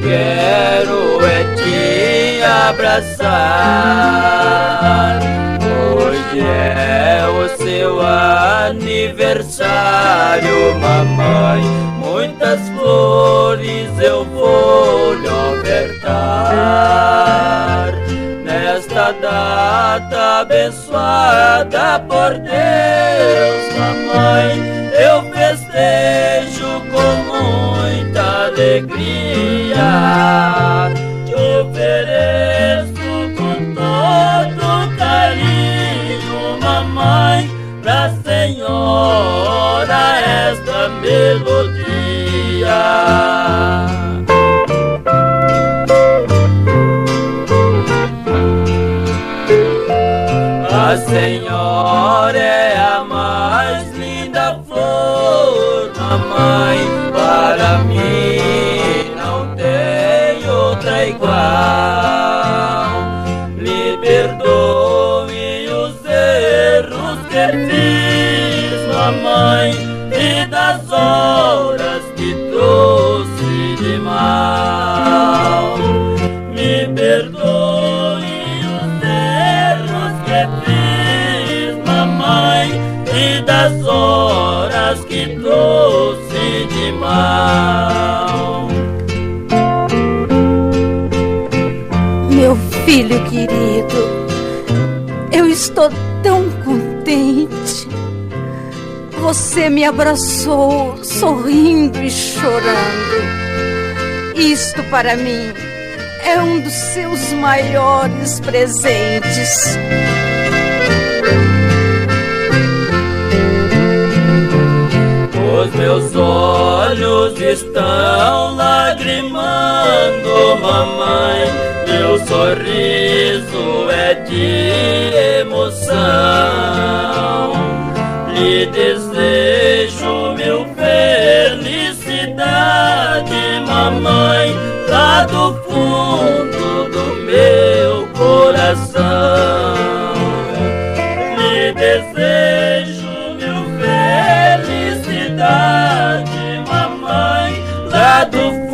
quero é te abraçar. Hoje é o seu aniversário, mamãe. Muitas flores eu vou lhe ofertar. Nesta data abençoada por Deus, mamãe, eu festejo com muita alegria. Te ofereço com todo carinho, mamãe, pra senhora esta melodia. A senhora é a mais linda flor, mamãe, para mim não tem outra igual. Me perdoe os erros que fiz, mamãe, e das horas que trouxe de mal. Me perdoe os erros que fiz, mamãe, e das horas que trouxe de mal. Meu filho querido, eu estou tão contente. Você me abraçou, sorrindo e chorando. Isto para mim é um dos seus maiores presentes. Os meus olhos estão lagrimando, mamãe. Meu sorriso é de emoção. Lhe desejo mil felicidade, mamãe, lá do fundo do meu coração. Lhe desejo mil felicidade, mamãe, lá do fundo